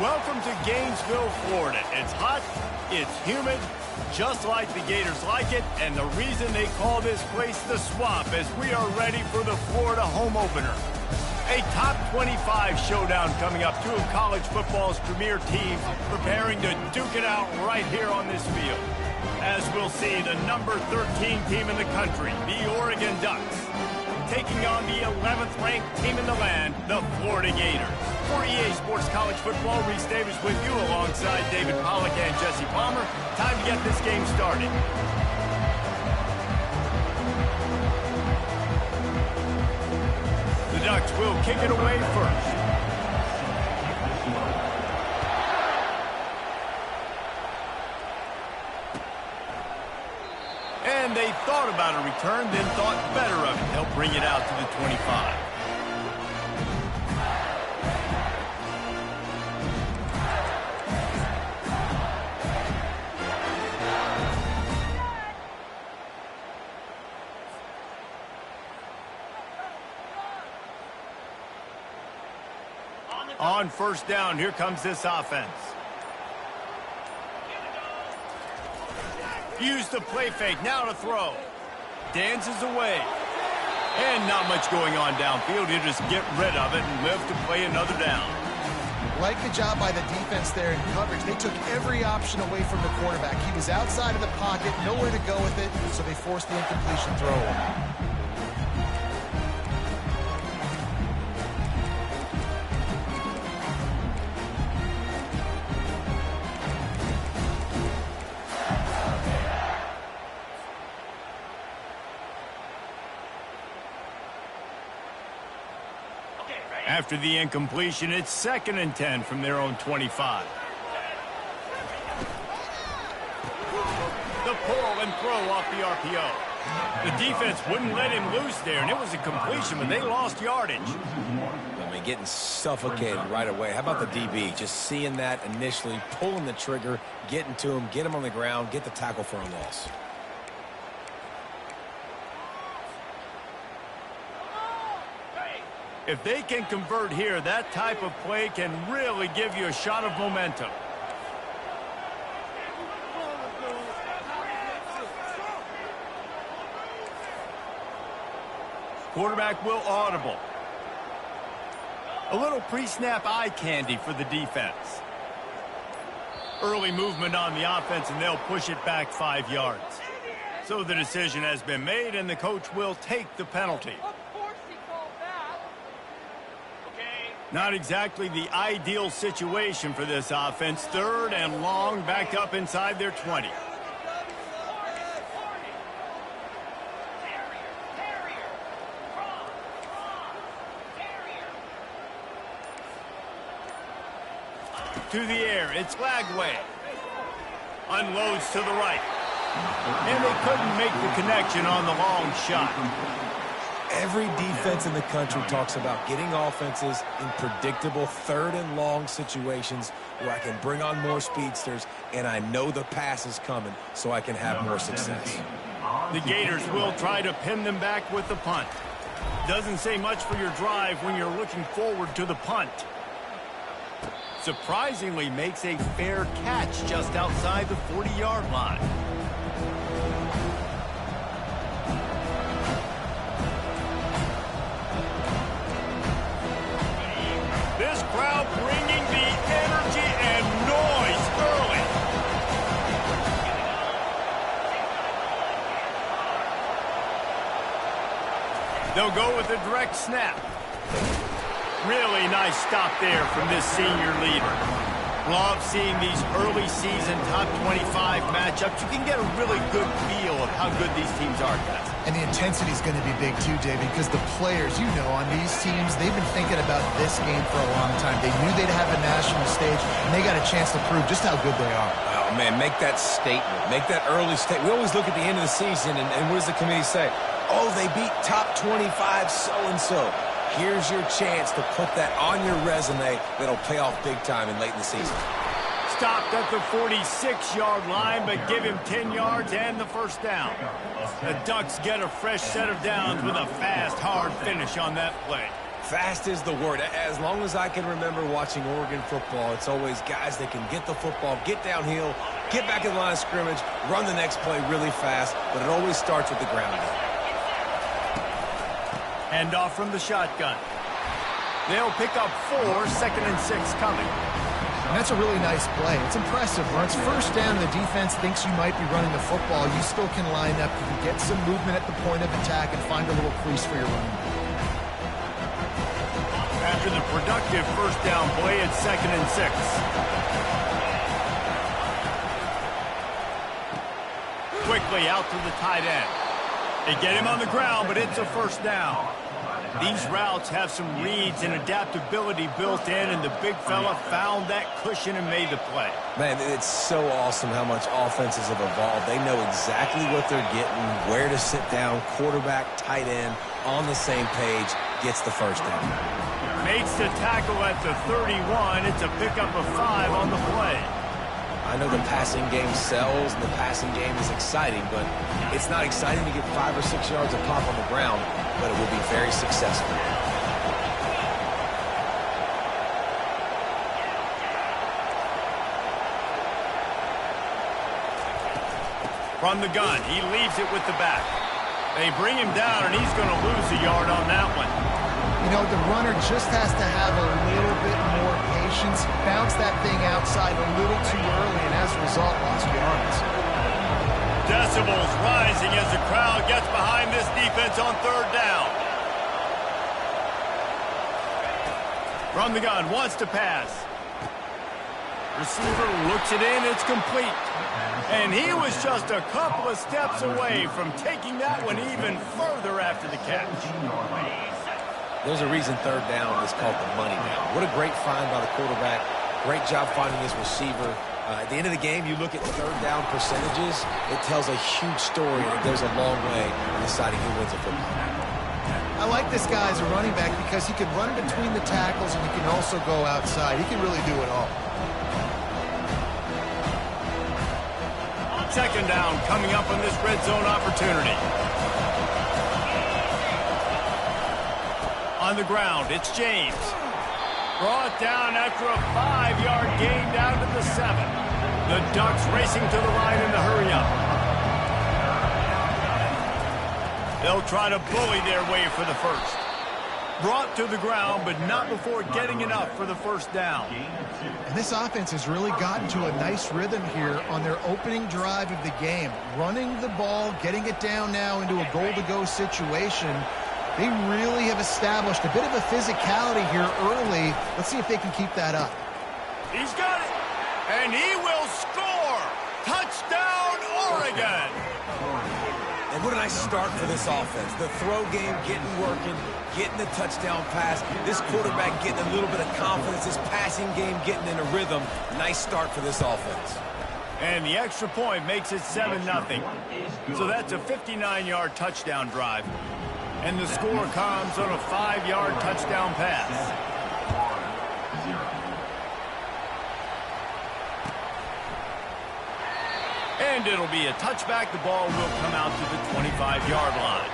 Welcome to Gainesville, Florida. It's hot, it's humid, just like the Gators like it, and the reason they call this place the Swamp is we are ready for the Florida home opener. A top 25 showdown coming up. Two of college football's premier teams preparing to duke it out right here on this field. As we'll see, the number 13 team in the country, the Oregon Ducks, taking on the 11th ranked team in the land, the Florida Gators. For EA Sports College Football, Reese Davis with you alongside David Pollack and Jesse Palmer. Time to get this game started. The Ducks will kick it away first. And they thought about a return, then thought better of it. They'll bring it out to the 25. On first down, here comes this offense. Use the play fake, now to throw. Dances away. And not much going on downfield. He'll just get rid of it and live to play another down. Like the job by the defense there in coverage. They took every option away from the quarterback. He was outside of the pocket, nowhere to go with it, so they forced the incompletion throw. After the incompletion, it's 2nd and 10 from their own 25. The pull and throw off the RPO. The defense wouldn't let him loose there, and it was a completion, but they lost yardage. I mean, getting suffocated right away. How about the DB? Just seeing that initially, pulling the trigger, getting to him, get him on the ground, get the tackle for a loss. If they can convert here, that type of play can really give you a shot of momentum. Quarterback will audible. A little pre-snap eye candy for the defense. Early movement on the offense, and they'll push it back 5 yards. So the decision has been made, and the coach will take the penalty. Not exactly the ideal situation for this offense. 3rd and long, back up inside their 20. To the air, it's Lagway. Unloads to the right. And they couldn't make the connection on the long shot. Every defense in the country talks about getting offenses in predictable 3rd and long situations where I can bring on more speedsters and I know the pass is coming so I can have more success. The Gators will try to pin them back with the punt. Doesn't say much for your drive when you're looking forward to the punt. Surprisingly makes a fair catch just outside the 40-yard line. This crowd bringing the energy and noise early. They'll go with a direct snap. Really nice stop there from this senior leader. Love seeing these early season top 25 matchups. You can get a really good feel of how good these teams are, guys. And the intensity is going to be big too, David, because the players, you know, on these teams, they've been thinking about this game for a long time. They knew they'd have a national stage, and they got a chance to prove just how good they are. Oh, man, make that statement. Make that early statement. We always look at the end of the season, and what does the committee say? Oh, they beat top 25 so-and-so. Here's your chance to put that on your resume that'll pay off big time in late in the season. Stopped at the 46-yard line, but give him 10 yards and the first down. The Ducks get a fresh set of downs with a fast, hard finish on that play. Fast is the word. As long as I can remember watching Oregon football, it's always guys that can get the football, get downhill, get back in the line of scrimmage, run the next play really fast, but it always starts with the ground game. Hand off from the shotgun. They'll pick up 4, 2nd and 6 coming. And that's a really nice play. It's impressive. When it's first down and the defense thinks you might be running the football, you still can line up. You can get some movement at the point of attack and find a little crease for your running back. After the productive first down play, it's 2nd and 6. Quickly out to the tight end. They get him on the ground, but it's a first down. These routes have some reads and adaptability built in, and the big fella found that cushion and made the play. Man, it's so awesome how much offenses have evolved. They know exactly what they're getting, where to sit down, quarterback, tight end, on the same page, gets the first down. Makes the tackle at the 31. It's a pickup of 5 on the play. I know the passing game sells and the passing game is exciting, but it's not exciting to get 5 or 6 yards of pop on the ground, but it will be very successful. From the gun, he leaves it with the back. They bring him down, and he's going to lose a yard on that one. You know, the runner just has to have a little bit more patience, bounce that thing outside a little too early, and as a result, lost yards. Decibels rising as the crowd gets behind this defense on 3rd down. From the gun, wants to pass. Receiver looks it in, it's complete. And he was just a couple of steps away from taking that one even further after the catch. There's a reason 3rd down is called the money down. What a great find by the quarterback. Great job finding his receiver. At the end of the game, you look at 3rd down percentages. It tells a huge story, and it goes a long way in deciding who wins a football game. I like this guy as a running back because he can run between the tackles and he can also go outside. He can really do it all. 2nd down coming up on this red zone opportunity. On the ground, it's James. Brought down after a 5-yard gain down to the 7. The Ducks racing to the line in the hurry up. They'll try to bully their way for the first. Brought to the ground, but not before getting enough for the first down. And this offense has really gotten to a nice rhythm here on their opening drive of the game. Running the ball, getting it down now into a goal-to-go situation. They really have established a bit of a physicality here early. Let's see if they can keep that up. He's got it, and he will score. Touchdown, Oregon. And what a nice start for this offense. The throw game getting working, getting the touchdown pass. This quarterback getting a little bit of confidence. This passing game getting in a rhythm. Nice start for this offense. And the extra point makes it 7-0. So that's a 59-yard touchdown drive. And the score comes on a 5-yard touchdown pass. And it'll be a touchback. The ball will come out to the 25-yard line.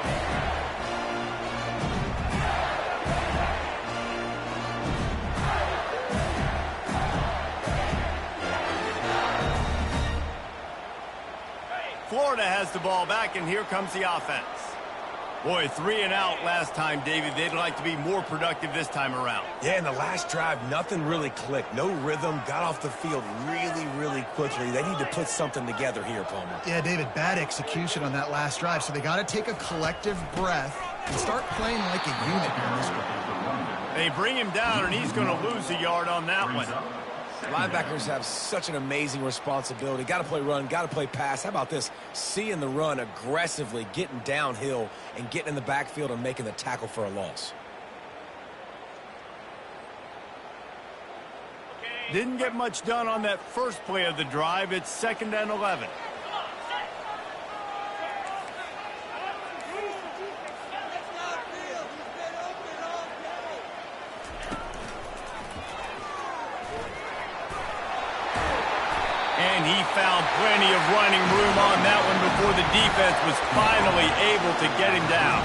Florida has the ball back, and here comes the offense. Boy, 3 and out last time, David. They'd like to be more productive this time around. Yeah, in the last drive, nothing really clicked. No rhythm, got off the field really, really quickly. They need to put something together here, Palmer. Yeah, David, bad execution on that last drive, so they got to take a collective breath and start playing like a unit in this drive. They bring him down, and he's going to lose a yard on that one. Linebackers have such an amazing responsibility. Got to play run, got to play pass. How about this? Seeing the run aggressively, getting downhill, and getting in the backfield and making the tackle for a loss. Didn't get much done on that first play of the drive. It's 2nd and 11. And he found plenty of running room on that one before the defense was finally able to get him down.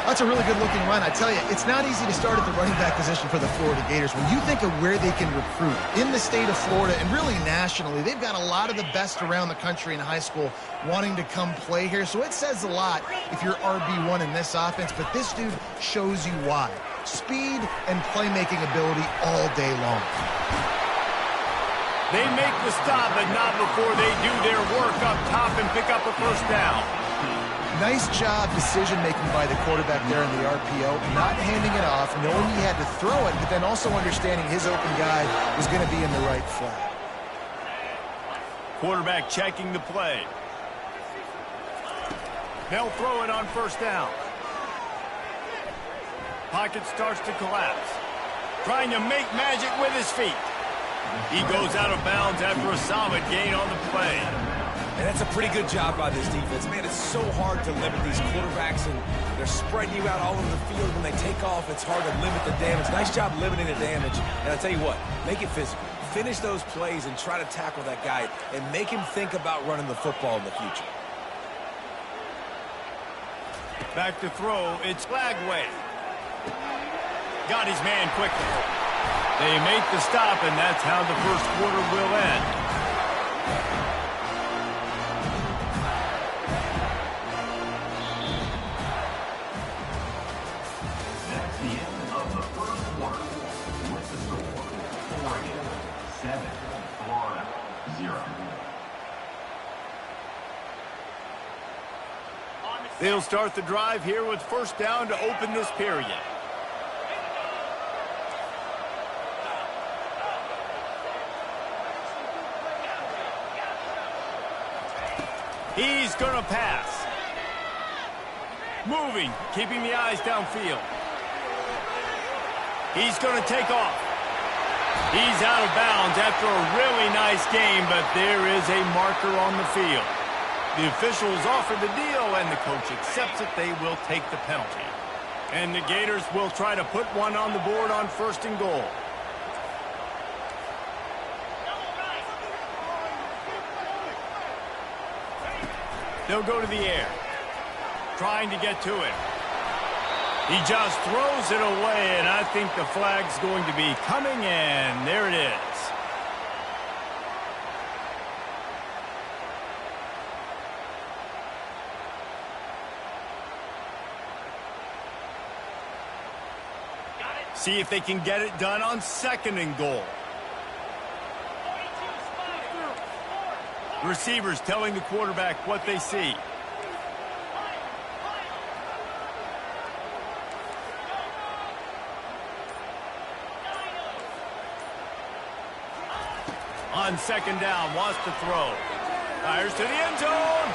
That's a really good-looking run. I tell you, it's not easy to start at the running back position for the Florida Gators. When you think of where they can recruit in the state of Florida and really nationally, they've got a lot of the best around the country in high school wanting to come play here. So it says a lot if you're RB1 in this offense, but this dude shows you why. Speed and playmaking ability all day long. They make the stop, but not before they do their work up top and pick up a first down. Nice job decision-making by the quarterback there in the RPO, not handing it off, knowing he had to throw it, but then also understanding his open guy was going to be in the right flat. Quarterback checking the play. They'll throw it on first down. Pocket starts to collapse. Trying to make magic with his feet. He goes out of bounds after a solid gain on the play. And that's a pretty good job by this defense. Man, it's so hard to limit these quarterbacks, and they're spreading you out all over the field. When they take off, it's hard to limit the damage. Nice job limiting the damage. And I'll tell you what, make it physical. Finish those plays and try to tackle that guy and make him think about running the football in the future. Back to throw, it's Lagway. Got his man quickly. They make the stop, and that's how the first quarter will end. They'll start the drive here with first down to open this period. He's going to pass. Moving, keeping the eyes downfield. He's going to take off. He's out of bounds after a really nice game, but there is a marker on the field. The officials offer the deal, and the coach accepts it. They will take the penalty. And the Gators will try to put one on the board on first and goal. They'll go to the air, trying to get to it. He just throws it away, and I think the flag's going to be coming, and there it is. See if they can get it done on second and goal. Receivers telling the quarterback what they see. On second down, wants to throw. Fires to the end zone.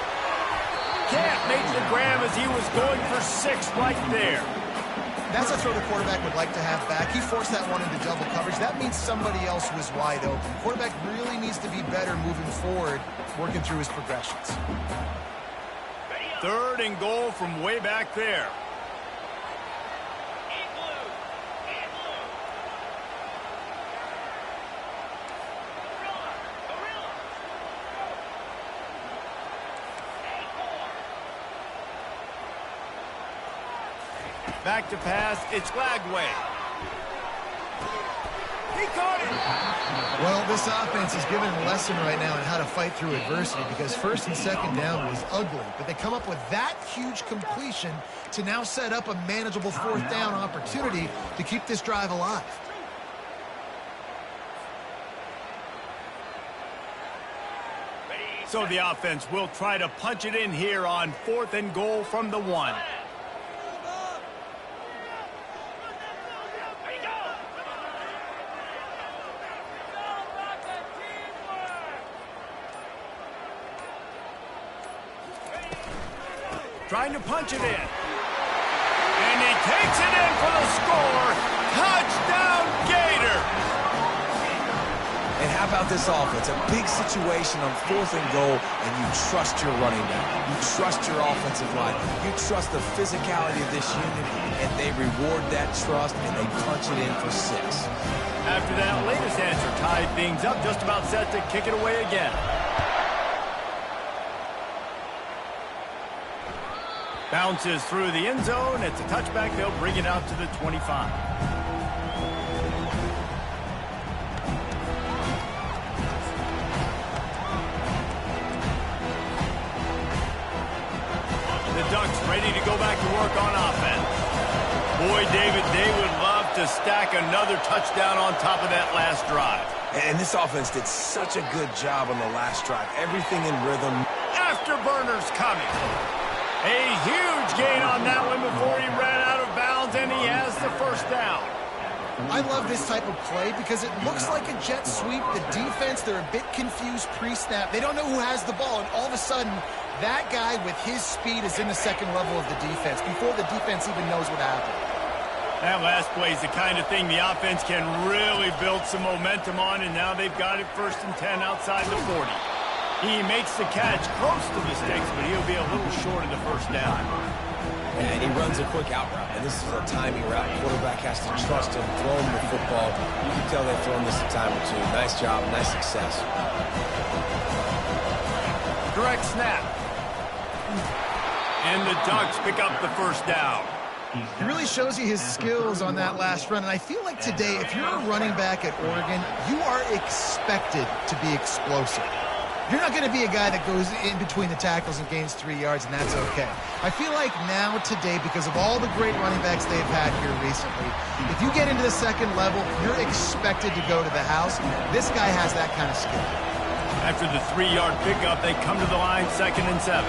Can't make the grab as he was going for 6 right there. That's a throw the quarterback would like to have back. He forced that one into double coverage. That means somebody else was wide open. Quarterback really needs to be better moving forward, working through his progressions. Third and goal from way back there. Back to pass, it's Lagway. He caught it! Well, this offense is giving a lesson right now on how to fight through adversity, because first and second down was ugly, but they come up with that huge completion to now set up a manageable fourth down opportunity to keep this drive alive. So the offense will try to punch it in here on fourth and goal from the 1. Trying to punch it in. And he takes it in for the score. Touchdown, Gator! And how about this offense? A big situation on fourth and goal, and you trust your running back. You trust your offensive line. You trust the physicality of this unit, and they reward that trust, and they punch it in for 6. After that latest answer tied things up, just about set to kick it away again. Bounces through the end zone. It's a touchback. They'll bring it out to the 25. The Ducks ready to go back to work on offense. Boy, David, they would love to stack another touchdown on top of that last drive. And this offense did such a good job on the last drive. Everything in rhythm. Afterburners coming. A huge gain on that one before he ran out of bounds, and he has the first down. I love this type of play because it looks like a jet sweep. The defense, they're a bit confused pre-snap. They don't know who has the ball, and all of a sudden, that guy with his speed is in the second level of the defense before the defense even knows what happened. That last play is the kind of thing the offense can really build some momentum on, and now they've got it 1st and 10 outside the 40. He makes the catch close to the sticks, but he'll be a little short of the first down. And he runs a quick out route, and this is a timing route. Quarterback has to trust him, throw him the football. You can tell they've thrown this a time or two. Nice job, nice success. Direct snap. And the Ducks pick up the first down. He really shows you his skills on that last run, and I feel like today, if you're a running back at Oregon, you are expected to be explosive. You're not going to be a guy that goes in between the tackles and gains 3 yards, and that's okay. I feel like now today, because of all the great running backs they've had here recently, if you get into the second level, you're expected to go to the house. This guy has that kind of skill. After the 3-yard pickup, they come to the line 2nd and 7.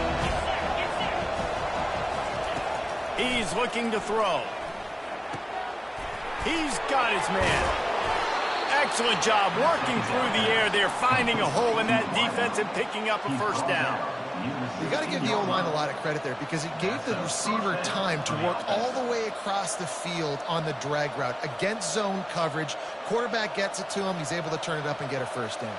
He's looking to throw. He's got his man. Excellent job working through the air there, finding a hole in that defense and picking up a first down. You got to give the O-line a lot of credit there because it gave the receiver time to work all the way across the field on the drag route against zone coverage. Quarterback gets it to him. He's able to turn it up and get a first down.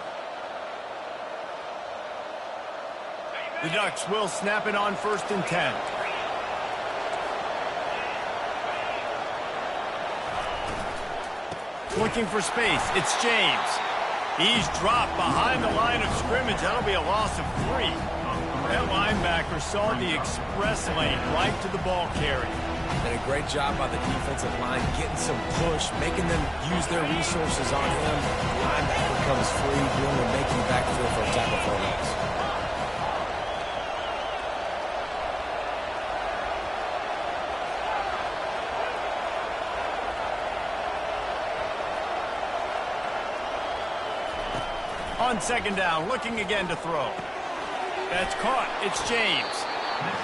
The Ducks will snap it on 1st and 10. Looking for space. It's James. He's dropped behind the line of scrimmage. That'll be a loss of 3. That linebacker saw the express lane right to the ball carrier. And a great job by the defensive line, getting some push, making them use their resources on him. The linebacker comes free, doing the making backfield for a tackle for a loss. On 2nd down, looking again to throw. That's caught. It's James.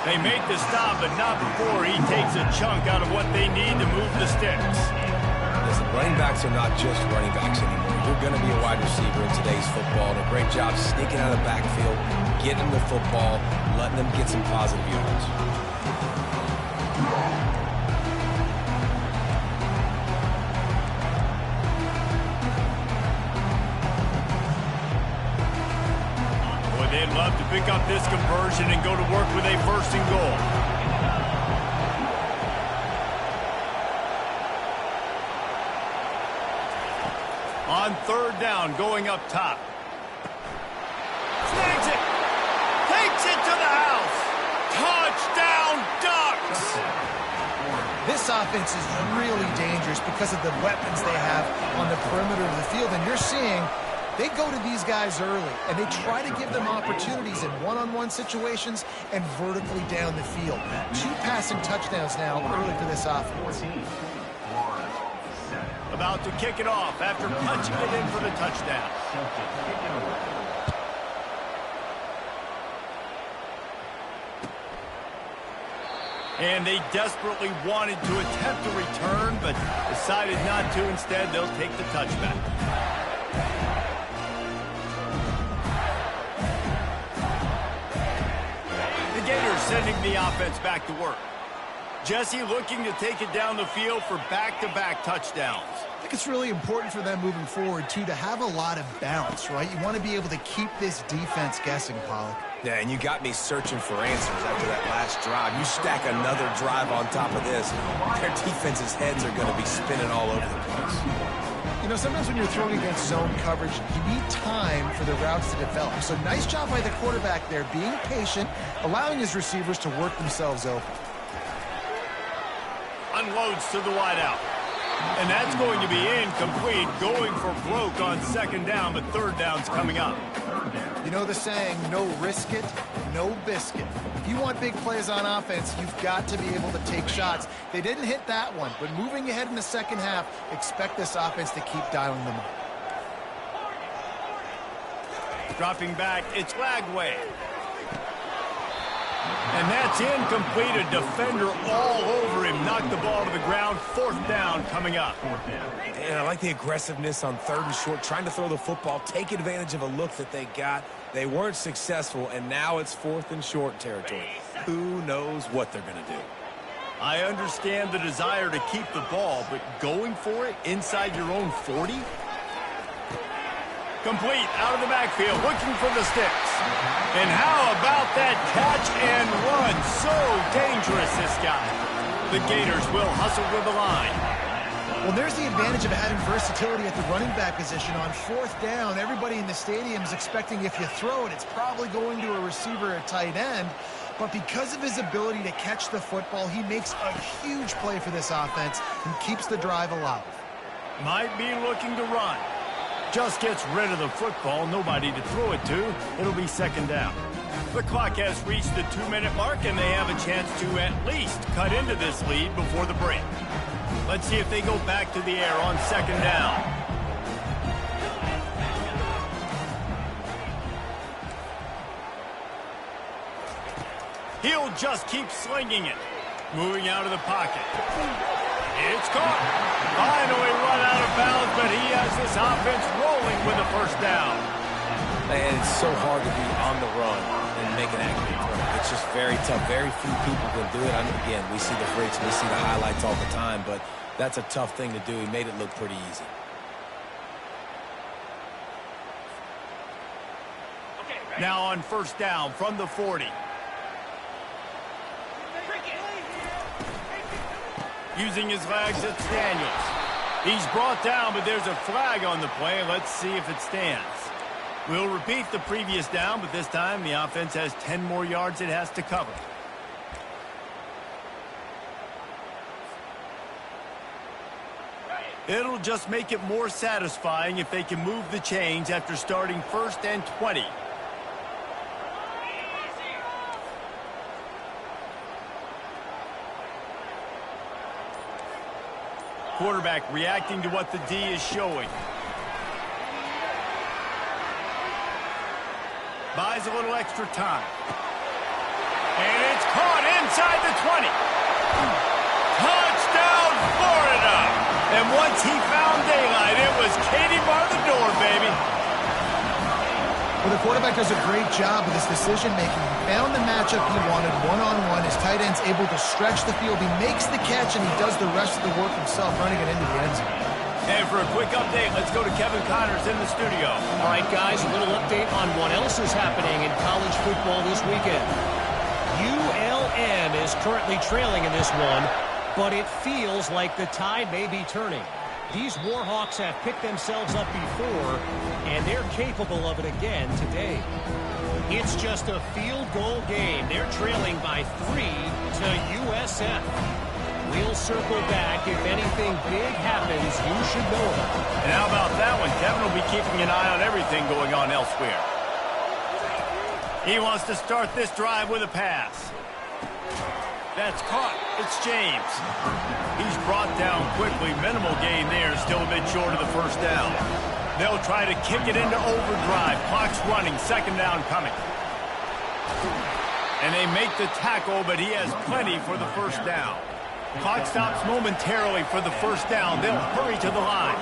They make the stop, but not before he takes a chunk out of what they need to move the sticks. Listen, running backs are not just running backs anymore. You're going to be a wide receiver in today's football. And a great job sneaking out of the backfield, getting the football, letting them get some positive yards. They'd love to pick up this conversion and go to work with a 1st and goal. On 3rd down, going up top. Snags it. Takes it to the house. Touchdown, Ducks. This offense is really dangerous because of the weapons they have on the perimeter of the field, and you're seeing they go to these guys early, and they try to give them opportunities in one-on-one situations and vertically down the field. 2 passing touchdowns now early for this offense. About to kick it off after punching it in for the touchdown. And they desperately wanted to attempt a return, but decided not to. Instead, they'll take the touchback. Sending the offense back to work. Jesse looking to take it down the field for back-to-back touchdowns. I think it's really important for them moving forward, too, to have a lot of balance, right? You want to be able to keep this defense guessing, Pollock. Yeah, and you got me searching for answers after that last drive. You stack another drive on top of this, their defense's heads are going to be spinning all over the place. You know, sometimes when you're throwing against zone coverage, you need time for the routes to develop. So nice job by the quarterback there, being patient, allowing his receivers to work themselves open. unloads to the wideout. And that's going to be incomplete, going for broke on second down, but third down's coming up. You know the saying, no risk it, no biscuit. If you want big plays on offense, you've got to be able to take shots. They didn't hit that one, but moving ahead in the second half, expect this offense to keep dialing them up. Dropping back, it's Lagway. And that's incomplete. A defender all over him. Knocked the ball to the ground. Fourth down coming up. And I like the aggressiveness on third and short, trying to throw the football, take advantage of a look that they got. They weren't successful, and now it's fourth and short territory. Who knows what they're going to do? I understand the desire to keep the ball, but going for it inside your own 40? Complete, out of the backfield, looking for the sticks. And how about that catch and run? So dangerous, this guy. The Gators will hustle to the line. Well, there's the advantage of having versatility at the running back position. On fourth down, everybody in the stadium is expecting if you throw it, it's probably going to a receiver or tight end. But because of his ability to catch the football, he makes a huge play for this offense and keeps the drive alive. Might be looking to run. Just gets rid of the football, nobody to throw it to. It'll be second down. The clock has reached the 2-minute mark, and they have a chance to at least cut into this lead before the break. Let's see if they go back to the air on second down. He'll just keep slinging it. Moving out of the pocket. It's caught. Finally run out of bounds, but he has this offense rolling with a first down. And it's so hard to be on the run and make an accurate throw. It's just very tough. Very few people can do it. Again, we see the freaks, we see the highlights all the time, but that's a tough thing to do. He made it look pretty easy. Now on first down from the 40. Using his legs, it's Daniels. He's brought down, but there's a flag on the play. Let's see if it stands. We'll repeat the previous down, but this time the offense has 10 more yards it has to cover. It'll just make it more satisfying if they can move the chains after starting first and 20. Quarterback reacting to what the D is showing. Buys a little extra time. And it's caught inside the 20. Touchdown, Florida! And once he found daylight, it was Katie bar the door, baby. Well, the quarterback does a great job with his decision-making. He found the matchup he wanted one-on-one. His tight end's able to stretch the field. He makes the catch, and he does the rest of the work himself, running it into the end zone. And for a quick update, let's go to Kevin Connors in the studio. All right, guys, a little update on what else is happening in college football this weekend. ULM is currently trailing in this one, but it feels like the tide may be turning. These Warhawks have picked themselves up before, and they're capable of it again today. It's just a field goal game. They're trailing by 3 to USF. We'll circle back. If anything big happens, you should know about it. And how about that one? Kevin will be keeping an eye on everything going on elsewhere. He wants to start this drive with a pass. That's caught. It's James. He's brought down quickly. Minimal gain there. Still a bit short of the first down. They'll try to kick it into overdrive. Clock's running. Second down coming. And they make the tackle, but he has plenty for the first down. Clock stops momentarily for the first down. They'll hurry to the line.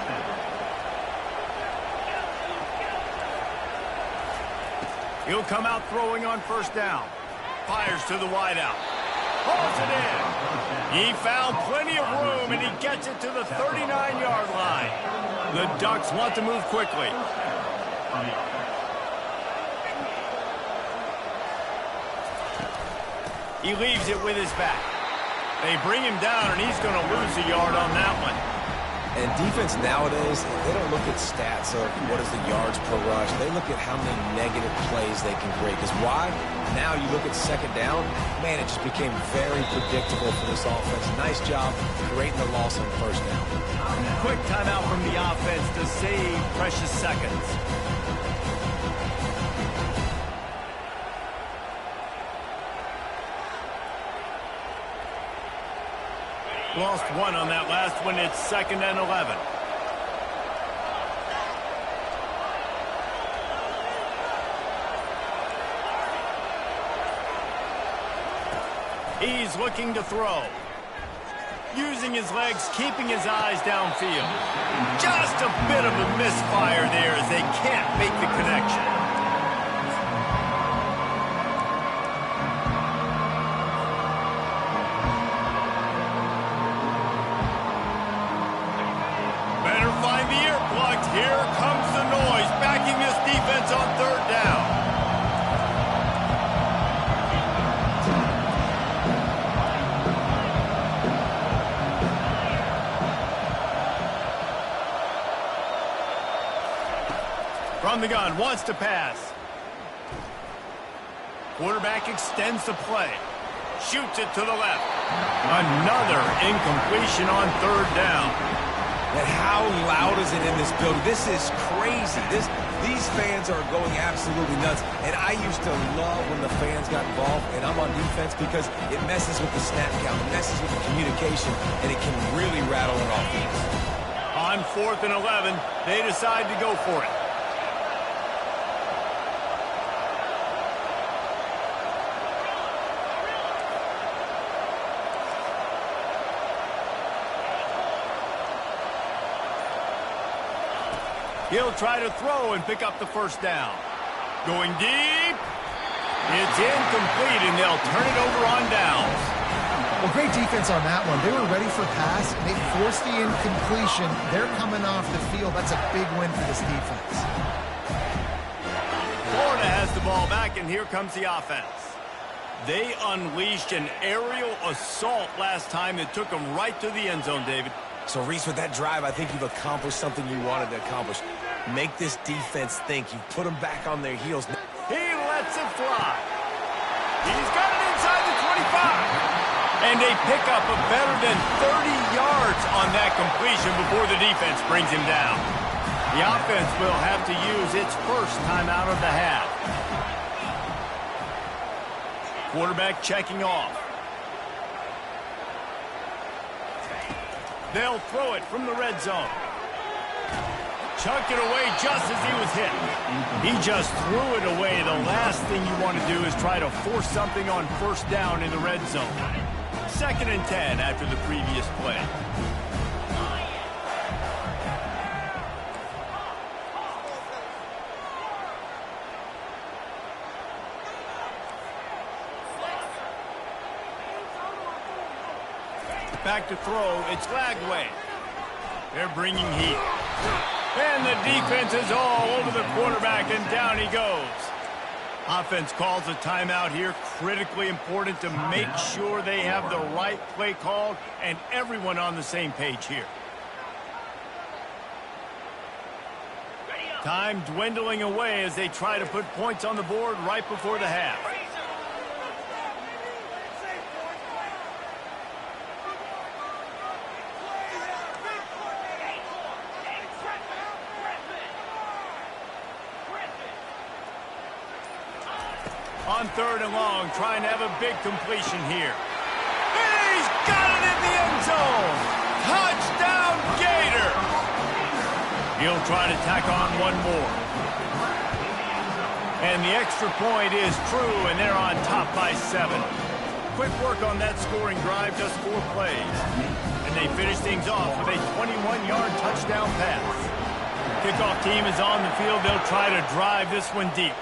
He'll come out throwing on first down. Fires to the wideout. Pulls it in. He found plenty of room, and he gets it to the 39-yard line. The Ducks want to move quickly. He leaves it with his back. They bring him down, and he's going to lose a yard on that one. And defense nowadays, they don't look at stats of what is the yards per rush. They look at how many negative plays they can create. Because why? Now you look at second down, man, it just became very predictable for this offense. Nice job creating the loss on first down. Quick timeout from the offense to save precious seconds. Lost one on that last one. It's 2nd and 11. He's looking to throw. Using his legs, keeping his eyes downfield. Just a bit of a misfire there as they can't make the connection. Better find the earplugs. Here comes the noise, backing this defense on 3rd down. From the gun, wants to pass. Quarterback extends the play. Shoots it to the left. Another incompletion on 3rd down. And how loud is it in this building? This is crazy. These fans are going absolutely nuts. And I used to love when the fans got involved, and I'm on defense because it messes with the snap count, it messes with the communication, and it can really rattle an offense. On 4th and 11, they decide to go for it. He'll try to throw and pick up the first down. Going deep. It's incomplete, and they'll turn it over on downs. Well, great defense on that one. They were ready for pass. They forced the incompletion. They're coming off the field. That's a big win for this defense. Florida has the ball back, and here comes the offense. They unleashed an aerial assault last time that took them right to the end zone, David. So, Reese, with that drive, I think you've accomplished something you wanted to accomplish. Make this defense think. You put them back on their heels. He lets it fly. He's got it inside the 25. And they pick up a better than 30 yards on that completion before the defense brings him down. The offense will have to use its first timeout of the half. Quarterback checking off. They'll throw it from the red zone. Chuck it away just as he was hit. He just threw it away. The last thing you want to do is try to force something on first down in the red zone. 2nd and 10 after the previous play. Back to throw. It's Lagway. They're bringing heat. And the defense is all over the quarterback, and down he goes. Offense calls a timeout here. Critically important to make sure they have the right play called and everyone on the same page here. Time dwindling away as they try to put points on the board right before the half. On 3rd and long, trying to have a big completion here. And he's got it in the end zone! Touchdown, Gator! He'll try to tack on one more. And the extra point is true, and they're on top by 7. Quick work on that scoring drive, just 4 plays. And they finish things off with a 21-yard touchdown pass. Kickoff team is on the field. They'll try to drive this one deep.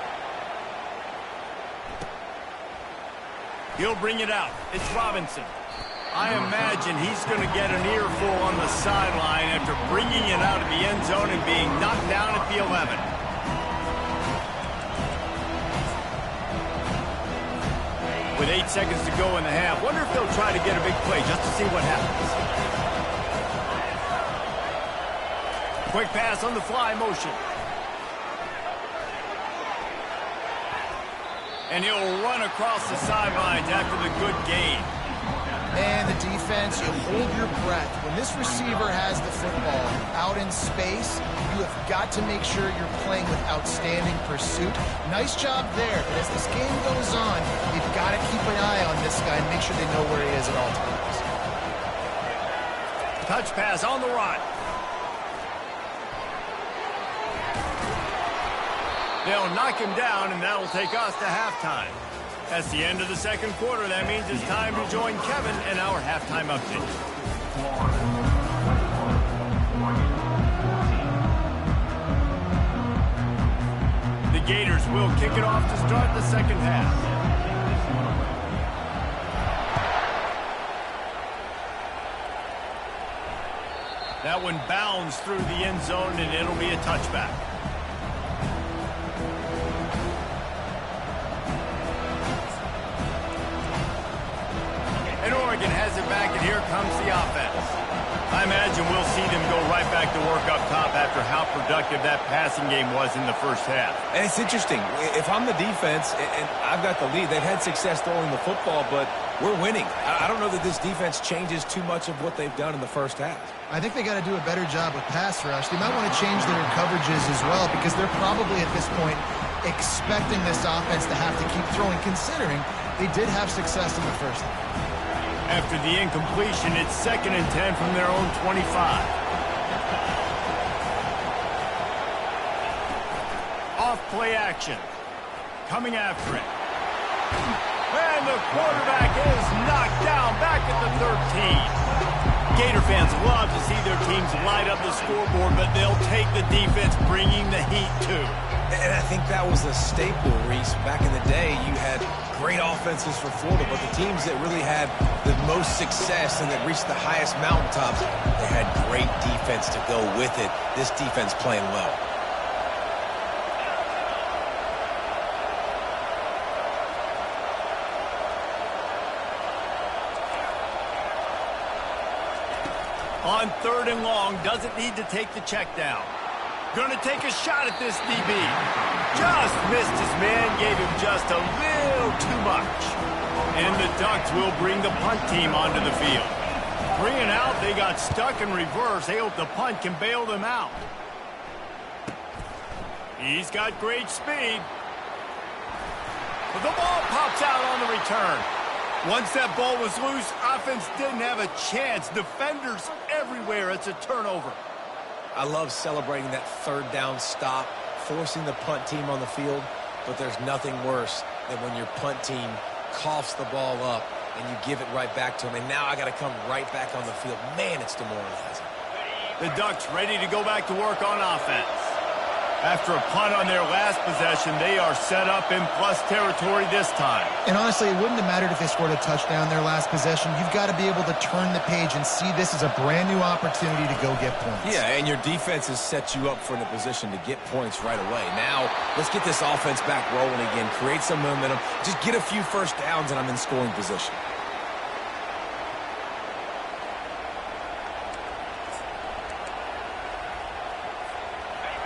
He'll bring it out. It's Robinson. I imagine he's going to get an earful on the sideline after bringing it out of the end zone and being knocked down at the 11. With 8 seconds to go in the half, wonder if they'll try to get a big play just to see what happens. Quick pass on the fly motion. And he'll run across the sidelines after the good gain. And the defense, you hold your breath. When this receiver has the football out in space, you have got to make sure you're playing with outstanding pursuit. Nice job there, but as this game goes on, you've got to keep an eye on this guy and make sure they know where he is at all times. Touch pass on the run. They'll knock him down, and that'll take us to halftime. That's the end of the second quarter. That means it's time to join Kevin in our halftime update. The Gators will kick it off to start the second half. That one bounds through the end zone, and it'll be a touchback. And Oregon has it back, and here comes the offense. I imagine we'll see them go right back to work up top after how productive that passing game was in the first half. And it's interesting. If I'm the defense and I've got the lead, they've had success throwing the football, but we're winning. I don't know that this defense changes too much of what they've done in the first half. I think they got to do a better job with pass rush. They might want to change their coverages as well because they're probably at this point expecting this offense to have to keep throwing, considering they did have success in the first half. After the incompletion, it's 2nd and 10 from their own 25. Off play action. Coming after it. And the quarterback is knocked down back at the 13. Gator fans love to see their teams light up the scoreboard, but they'll take the defense bringing the heat too. And I think that was a staple, Reese. Back in the day, you had great offenses for Florida, but the teams that really had the most success and that reached the highest mountaintops, they had great defense to go with it. This defense playing well. On 3rd and long, doesn't need to take the check down. Going to take a shot at this DB. Just missed his man, gave him just a little too much. And the Ducks will bring the punt team onto the field. 3 and out, they got stuck in reverse. They hope the punt can bail them out. He's got great speed. But the ball pops out on the return. Once that ball was loose, offense didn't have a chance. Defenders everywhere. It's a turnover. I love celebrating that 3rd down stop, forcing the punt team on the field, but there's nothing worse than when your punt team coughs the ball up and you give it right back to them, and now I got to come right back on the field. Man, it's demoralizing. The Ducks ready to go back to work on offense. After a punt on their last possession, they are set up in plus territory this time. And honestly, it wouldn't have mattered if they scored a touchdown their last possession. You've got to be able to turn the page and see this as a brand new opportunity to go get points. Yeah, and your defense has set you up for the position to get points right away. Now, let's get this offense back rolling again, create some momentum, just get a few first downs, and I'm in scoring position.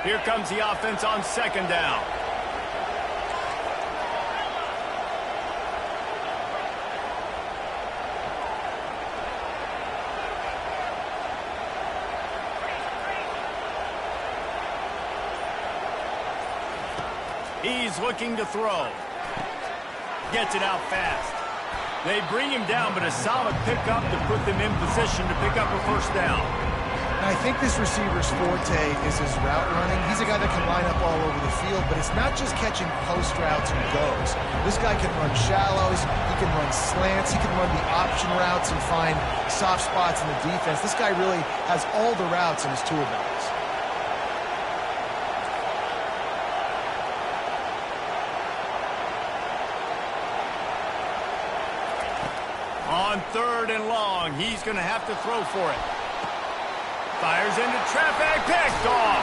Here comes the offense on 2nd down. He's looking to throw. Gets it out fast. They bring him down, but a solid pickup to put them in position to pick up a first down. I think this receiver's forte is his route running. He's a guy that can line up all over the field, but it's not just catching post routes and goes. This guy can run shallows, he can run slants, he can run the option routes and find soft spots in the defense. This guy really has all the routes in his tool bags. On 3rd and long, he's going to have to throw for it. Fires into traffic, picked off.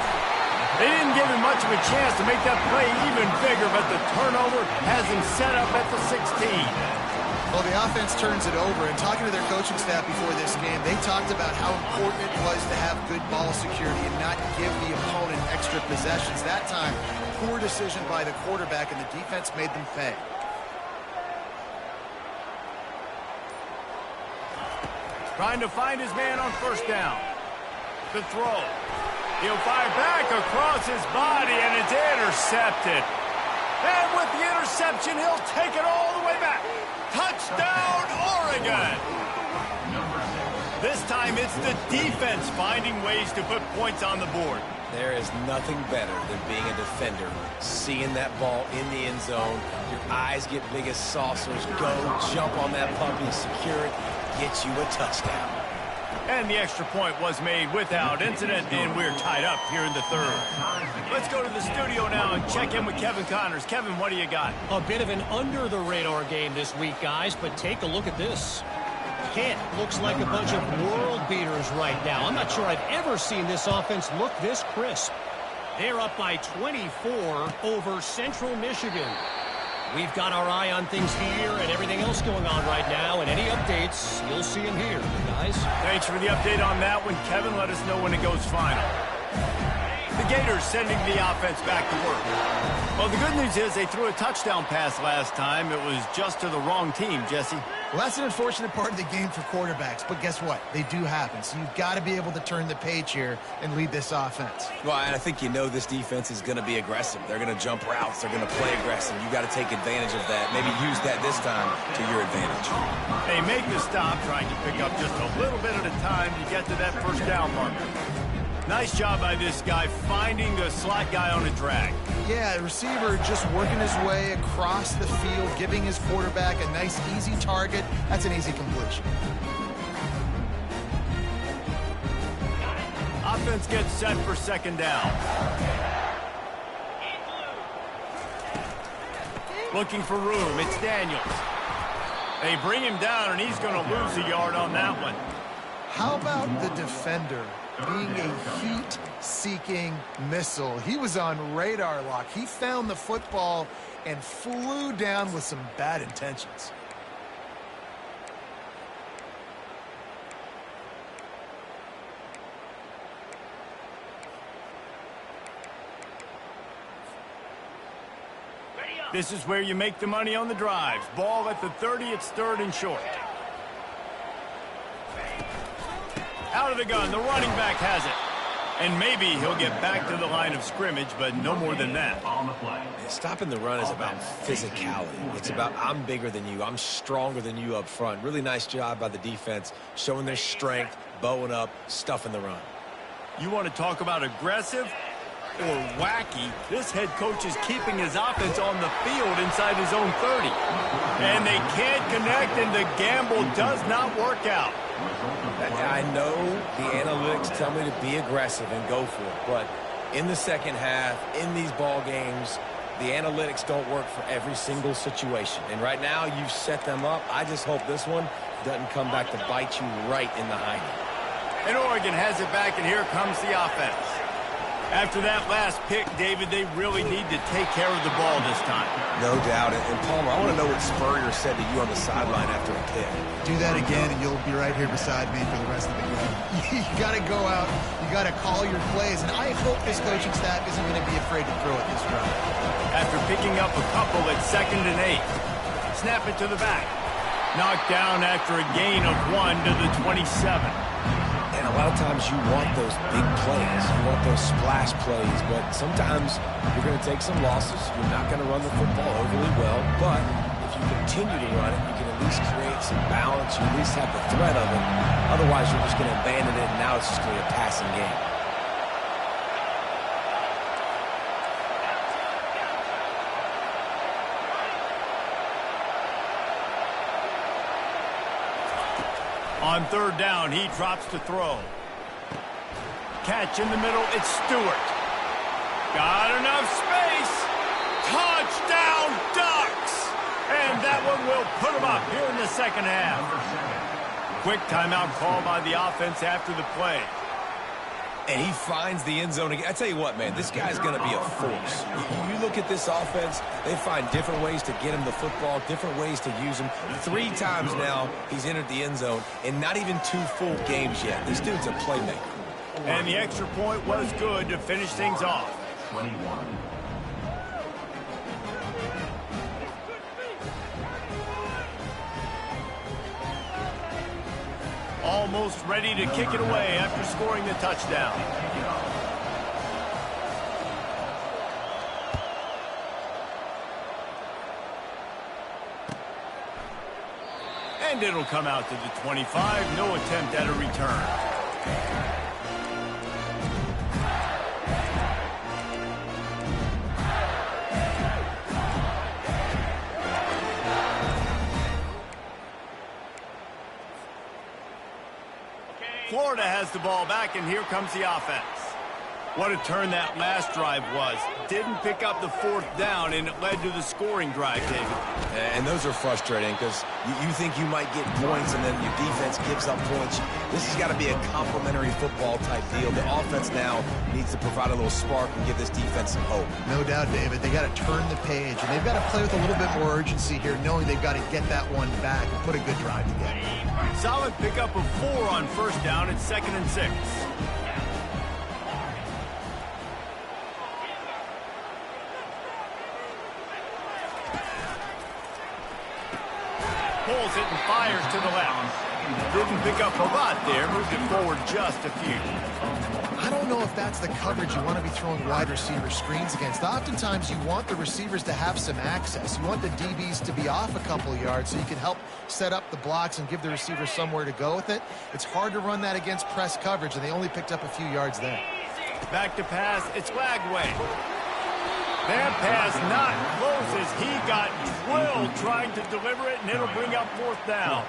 They didn't give him much of a chance to make that play even bigger, but the turnover has him set up at the 16. Well, the offense turns it over, and talking to their coaching staff before this game, they talked about how important it was to have good ball security and not give the opponent extra possessions. That time, poor decision by the quarterback, and the defense made them pay. Trying to find his man on first down. The throw. He'll fire back across his body, and it's intercepted. And with the interception, he'll take it all the way back. Touchdown, Oregon! This time, it's the defense finding ways to put points on the board. There is nothing better than being a defender, seeing that ball in the end zone. Your eyes get big as saucers. Go, jump on that puppy, secure it, get you a touchdown. And the extra point was made without incident, and we're tied up here in the third. Let's go to the studio now and check in with Kevin Connors. Kevin, what do you got? A bit of an under-the-radar game this week, guys, but take a look at this. Kent looks like a bunch of world beaters right now. I'm not sure I've ever seen this offense look this crisp. They're up by 24 over Central Michigan. We've got our eye on things here and everything else going on right now, and any updates, you'll see them here, guys. Thanks for the update on that one, Kevin. Let us know when it goes final. The Gators sending the offense back to work. Well, the good news is they threw a touchdown pass last time. It was just to the wrong team, Jesse. Well, that's an unfortunate part of the game for quarterbacks, but guess what? They do happen, so you've got to be able to turn the page here and lead this offense. Well, and I think you know this defense is going to be aggressive. They're going to jump routes. They're going to play aggressive. You got to take advantage of that. Maybe use that this time to your advantage. They make the stop, trying to pick up just a little bit at a time to get to that first down marker. Nice job by this guy finding the slot guy on a drag. Yeah, the receiver just working his way across the field, giving his quarterback a nice, easy target. That's an easy completion. Offense gets set for second down. Looking for room. It's Daniels. They bring him down, and he's going to lose a yard on that one. How about the defender being a heat-seeking missile? He was on radar lock. He found the football and flew down with some bad intentions. This is where you make the money on the drives. Ball at the 30, it's third and short. Out of the gun, the running back has it. And maybe he'll get back to the line of scrimmage, but no more than that. Stopping the run is about physicality. It's about I'm bigger than you. I'm stronger than you up front. Really nice job by the defense, showing their strength, bowing up, stuffing the run. You want to talk about aggressive or wacky? This head coach is keeping his offense on the field inside his own 30. And they can't connect, and the gamble does not work out. I know the analytics tell me to be aggressive and go for it, but in the second half, in these ball games, the analytics don't work for every single situation. And right now, you've set them up. I just hope this one doesn't come back to bite you right in the hiney. And Oregon has it back, and here comes the offense. After that last pick, David, they really need to take care of the ball this time. No doubt. And Palmer, I want to know what Spurrier said to you on the sideline after a pick. Do that again, and you'll be right here beside me for the rest of the game. You got to go out. You got to call your plays. And I hope this coaching staff isn't going to be afraid to throw it this round. After picking up a couple at 2nd and 8. Snap it to the back. Knocked down after a gain of 1 to the 27. And a lot of times you want those big plays. You want those splash plays. But sometimes you're going to take some losses. You're not going to run the football overly well. But if you continue to run it, you can at least create some balance. You at least have the threat of it. Otherwise, you're just going to abandon it, and now it's just going to be a passing game. On 3rd down, he drops to throw. Catch in the middle, it's Stewart. Got enough space. Touchdown, Ducks! And that one will put them up here in the second half. Quick timeout call by the offense after the play. And he finds the end zone again. I tell you what, man, this guy's going to be a force. You look at this offense, they find different ways to get him the football, different ways to use him. 3 times now he's entered the end zone, and not even 2 full games yet. This dude's a playmaker. And the extra point was good to finish things off. 21. Almost ready to kick it away after scoring the touchdown. And it'll come out to the 25. No attempt at a return. Florida has the ball back, and here comes the offense. What a turn that last drive was. Didn't pick up the 4th down, and it led to the scoring drive, David. And those are frustrating because you think you might get points, and then your defense gives up points. This has got to be a complementary football type deal. The offense now needs to provide a little spark and give this defense some hope. No doubt, David. They got to turn the page, and they've got to play with a little bit more urgency here, knowing they've got to get that one back and put a good drive together. Solid pickup of 4 on 1st down. It's 2nd and 6. Pulls it and fires to the left. Didn't pick up a lot there. Moved it forward just a few. I don't know if that's the coverage you want to be throwing wide receiver screens against. Oftentimes, you want the receivers to have some access. You want the DBs to be off a couple of yards so you can help set up the blocks and give the receiver somewhere to go with it. It's hard to run that against press coverage, and they only picked up a few yards there. Back to pass. It's Lagway. That pass not close as he got drilled trying to deliver it, and it'll bring up 4th down.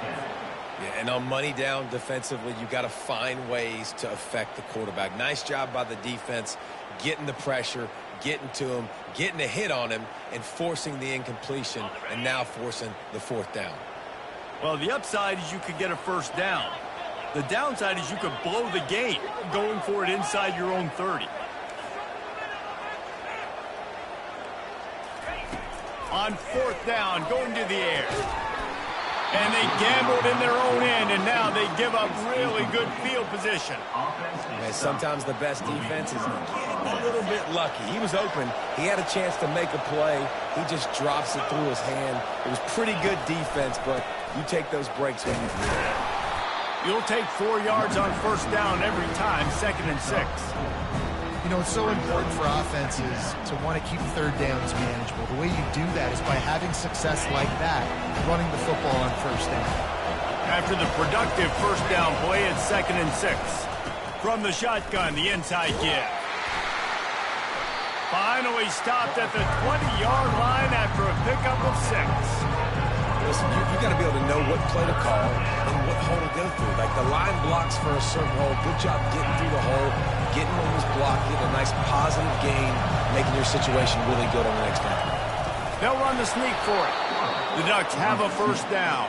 Yeah, and on money down defensively, you got to find ways to affect the quarterback. Nice job by the defense, getting the pressure, getting to him, getting a hit on him, and forcing the incompletion, and now forcing the 4th down. Well, the upside is you could get a 1st down. The downside is you could blow the game going for it inside your own 30. On 4th down, going to the air. And they gambled in their own end, and now they give up really good field position. Man, sometimes the best defense is getting a little bit lucky. He was open. He had a chance to make a play. He just drops it through his hand. It was pretty good defense, but you take those breaks when you need it. You'll take 4 yards on 1st down every time, 2nd and 6. You know, it's so important for offenses to want to keep 3rd downs manageable. The way you do that is by having success like that, running the football on 1st down. After the productive 1st down play, it's 2nd and 6. From the shotgun, the inside give. Finally stopped at the 20-yard line after a pickup of 6. Listen, you got to be able to know what play to call and what hole to go through. Like the line blocks for a certain hole. Good job getting through the hole, getting on this block, getting a nice positive gain, making your situation really good on the next down. They'll run the sneak for it. The Ducks have a 1st down.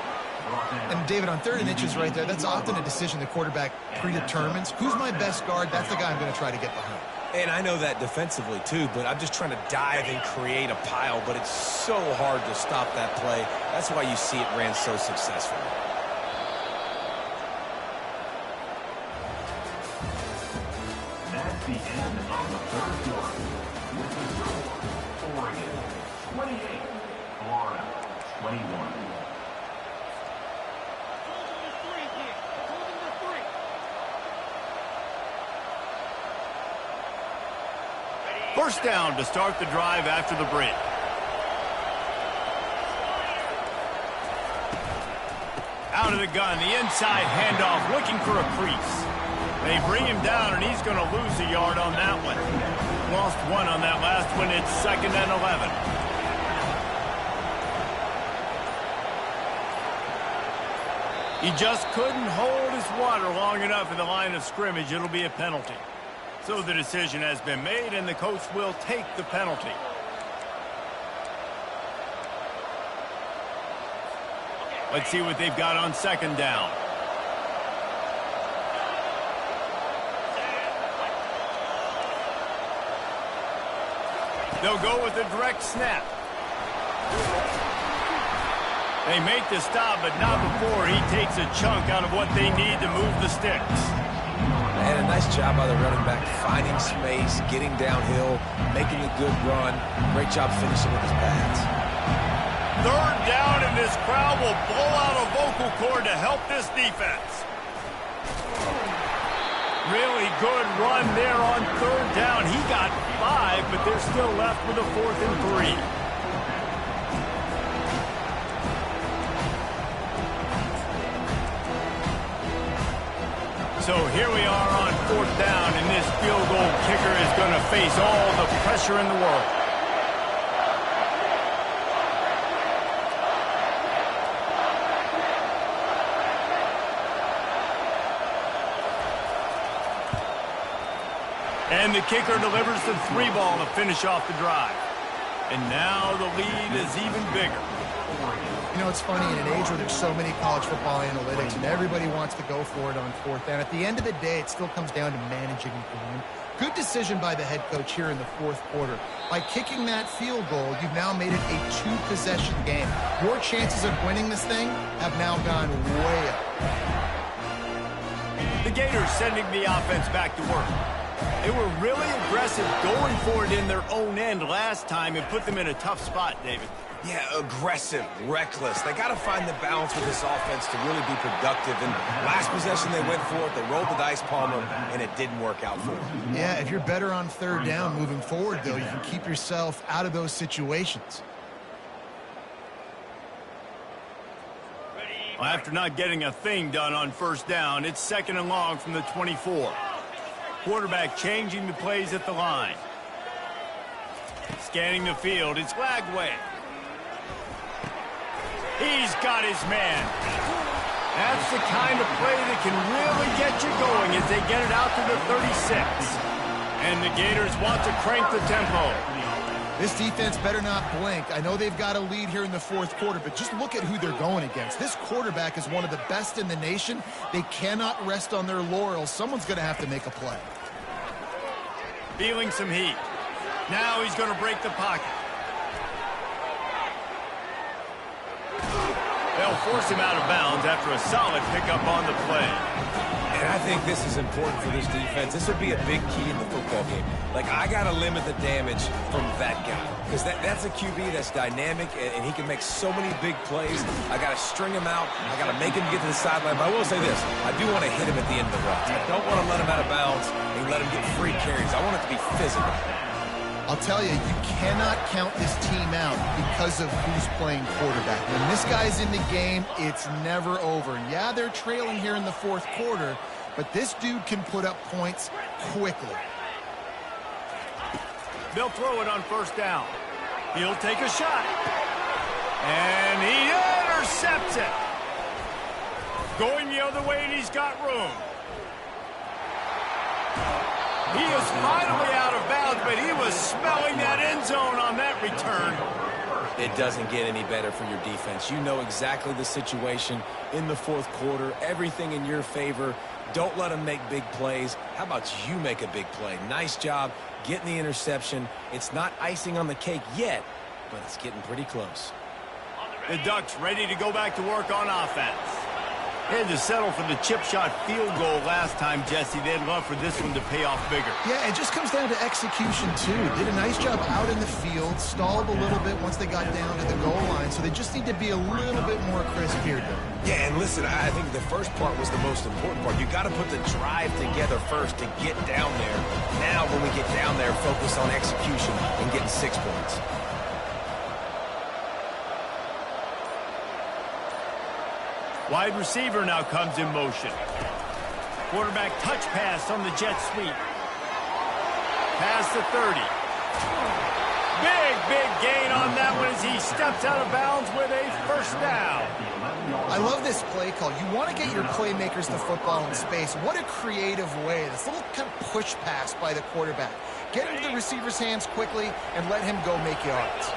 And David, on 3rd and inches right there, that's often a decision the quarterback predetermines. Who's my best guard? That's the guy I'm going to try to get behind. And I know that defensively, too, but I'm just trying to dive and create a pile, but it's so hard to stop that play. That's why you see it ran so successfully. That's the end of the 3rd quarter. With the score, Oregon 28, Florida 21. First down to start the drive after the break. Out of the gun, the inside handoff, looking for a crease. They bring him down, and he's going to lose a yard on that one. Lost 1 on that last one. It's 2nd and 11. He just couldn't hold his water long enough in the line of scrimmage. It'll be a penalty. So the decision has been made, and the coach will take the penalty. Let's see what they've got on 2nd down. They'll go with a direct snap. They make the stop, but not before he takes a chunk out of what they need to move the sticks. And a nice job by the running back, finding space, getting downhill, making a good run. Great job finishing with his pads. Third down, and this crowd will blow out a vocal cord to help this defense. Really good run there on third down. He got 5, but they're still left with a 4th and 3. So here we are on 4th down, and this field goal kicker is going to face all the pressure in the world. And the kicker delivers the 3-ball to finish off the drive. And now the lead is even bigger. You know, it's funny, in an age where there's so many college football analytics and everybody wants to go for it on 4th down, at the end of the day, it still comes down to managing the game. Good decision by the head coach here in the 4th quarter. By kicking that field goal, you've now made it a 2-possession game. Your chances of winning this thing have now gone way up. The Gators sending the offense back to work. They were really aggressive going for it in their own end last time and put them in a tough spot, David. Yeah, aggressive, reckless. They got to find the balance with this offense to really be productive. And last possession, they went for it. They rolled the dice, Palmer, and it didn't work out for them. Yeah, if you're better on 3rd down moving forward, though, you can keep yourself out of those situations. Well, after not getting a thing done on 1st down, it's 2nd and long from the 24. Quarterback changing the plays at the line. Scanning the field, it's Lagway. He's got his man. That's the kind of play that can really get you going as they get it out to the 36. And the Gators want to crank the tempo. This defense better not blink. I know they've got a lead here in the 4th quarter, but just look at who they're going against. This quarterback is one of the best in the nation. They cannot rest on their laurels. Someone's going to have to make a play. Feeling some heat. Now he's going to break the pocket. They'll force him out of bounds after a solid pickup on the play. And I think this is important for this defense. This will be a big key in the football game. Like, I got to limit the damage from that guy. Because that's a QB that's dynamic, and he can make so many big plays. I got to string him out. I got to make him get to the sideline. But I will say this. I do want to hit him at the end of the route. I don't want to let him out of bounds and let him get free carries. I want it to be physical. I'll tell you, you cannot count this team out because of who's playing quarterback. When this guy's in the game, it's never over. Yeah, they're trailing here in the 4th quarter, but this dude can put up points quickly. They'll throw it on 1st down. He'll take a shot. And he intercepts it. Going the other way, and he's got room. He is finally out of bounds, but he was smelling that end zone on that return. It doesn't get any better for your defense. You know exactly the situation in the 4th quarter. Everything in your favor. Don't let them make big plays. How about you make a big play? Nice job getting the interception. It's not icing on the cake yet, but it's getting pretty close. The Ducks ready to go back to work on offense. They had to settle for the chip shot field goal last time, Jesse. They'd love for this one to pay off bigger. Yeah, it just comes down to execution, too. Did a nice job out in the field, stalled a little bit once they got down to the goal line, so they just need to be a little bit more crisp here. Yeah, and listen, I think the first part was the most important part. You got to put the drive together first to get down there. Now, when we get down there, focus on execution and getting 6 points. Wide receiver now comes in motion. Quarterback touch pass on the jet sweep. Pass to 30. Big gain on that one as he steps out of bounds with a 1st down. I love this play call. You want to get your playmakers the football in space. What a creative way. This little kind of push pass by the quarterback. Get into the receiver's hands quickly and let him go make yards.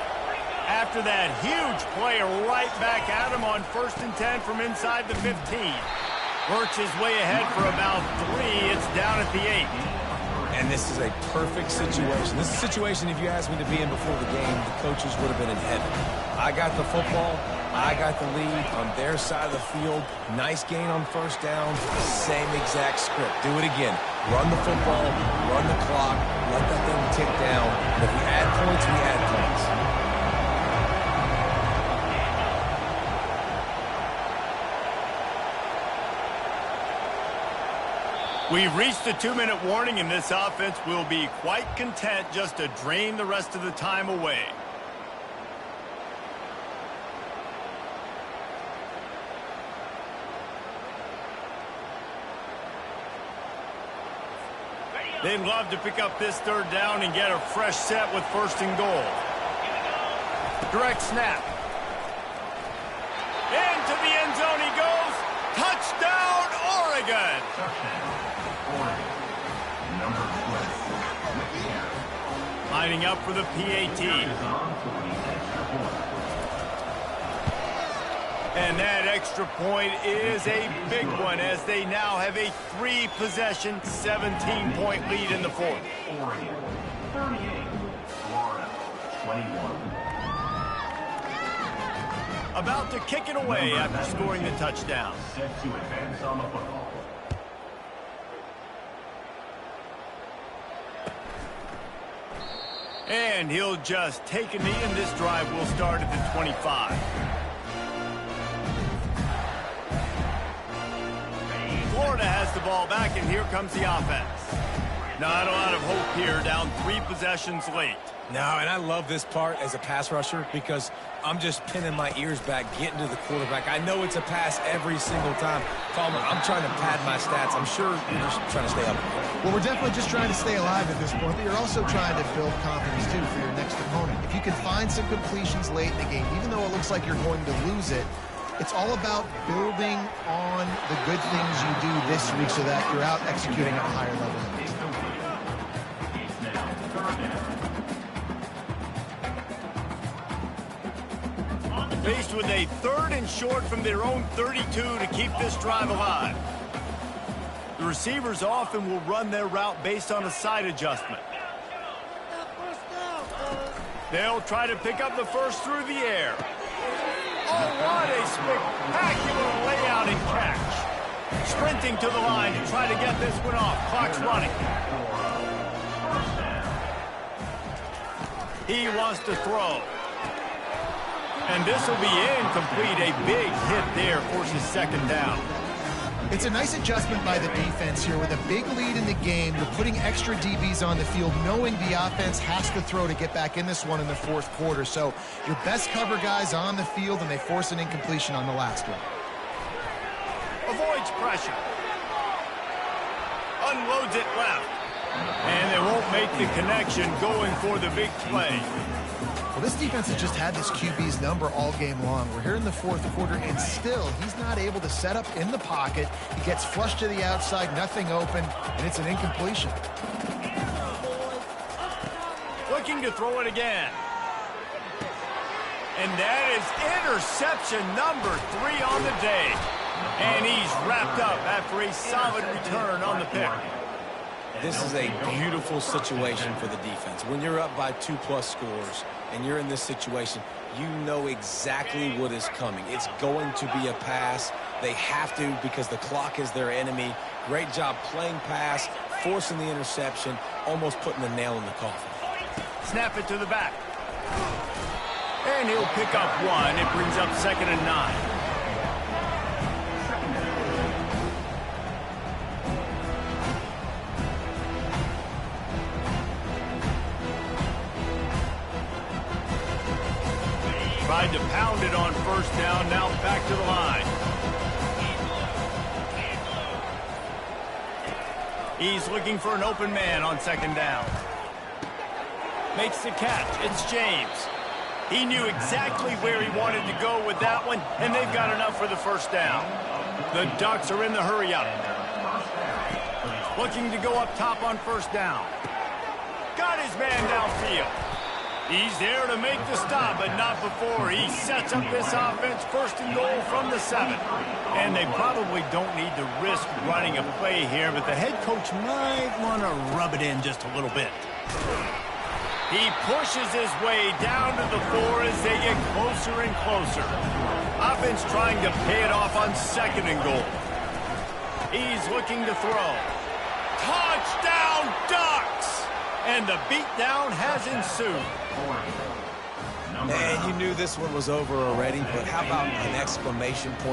After that huge play, right back at him on 1st and 10 from inside the 15. Works his way ahead for about 3. It's down at the 8. And this is a perfect situation. This is a situation, if you asked me to be in before the game, the coaches would have been in heaven. I got the football. I got the lead on their side of the field. Nice gain on first down. Same exact script. Do it again. Run the football, run the clock, let that thing tick down. And if we add points, we add points. We've reached the 2-minute warning, and this offense will be quite content just to drain the rest of the time away. They'd love to pick up this third down and get a fresh set with first and goal. Direct snap. Into the end zone he goes. Touchdown, Oregon! Lining up for the PAT. And that extra point is a big one as they now have a 3-possession, 17-point lead in the fourth. Oregon 38, Florida 21. About to kick it away after scoring the touchdown. Set to advance on the football. And he'll just take a knee, and this drive will start at the 25. Florida has the ball back, and here comes the offense. Not a lot of hope here, down 3 possessions late. No, and I love this part as a pass rusher because I'm just pinning my ears back, getting to the quarterback. I know it's a pass every single time. Palmer, I'm trying to pad my stats. I'm sure you're just trying to stay up. Well, we're definitely just trying to stay alive at this point, but you're also trying to build confidence, too, for your next opponent. If you can find some completions late in the game, even though it looks like you're going to lose it, it's all about building on the good things you do this week so that you're out executing at a higher level. Faced with a 3rd and short from their own 32 to keep this drive alive. The receivers often will run their route based on a side adjustment. They'll try to pick up the first through the air. Oh, what a spectacular layout and catch. Sprinting to the line to try to get this one off. Clock's running. He wants to throw. And this will be incomplete. A big hit there forces second down. It's a nice adjustment by the defense here. With a big lead in the game, you're putting extra DBs on the field, knowing the offense has to throw to get back in this one in the 4th quarter. So your best cover guys on the field, and they force an incompletion on the last one. Avoids pressure. Unloads it left. And they won't make the connection going for the big play. Well, this defense has just had this QB's number all game long. We're here in the 4th quarter, and still he's not able to set up in the pocket. He gets flushed to the outside, nothing open, and it's an incompletion. Looking to throw it again. And that is interception number 3 on the day. And he's wrapped up after a solid return on the pick. This is a beautiful situation for the defense. When you're up by 2+ scores and you're in this situation, you know exactly what is coming. It's going to be a pass. They have to because the clock is their enemy. Great job playing pass, forcing the interception, almost putting the nail in the coffin. Snap it to the back. And he'll pick up 1. It brings up 2nd and 9. Tried to pound it on first down, now back to the line. He's looking for an open man on 2nd down. Makes the catch. It's James. He knew exactly where he wanted to go with that one, and they've got enough for the first down. The Ducks are in the hurry-up. Looking to go up top on first down. Got his man downfield. He's there to make the stop, but not before. He sets up this offense first and goal from the 7. And they probably don't need to risk running a play here, but the head coach might want to rub it in just a little bit. He pushes his way down to the 4 as they get closer and closer. Offense trying to pay it off on 2nd and goal. He's looking to throw. Touchdown, Ducks! And the beatdown has ensued. And you knew this one was over already, but how about an exclamation point?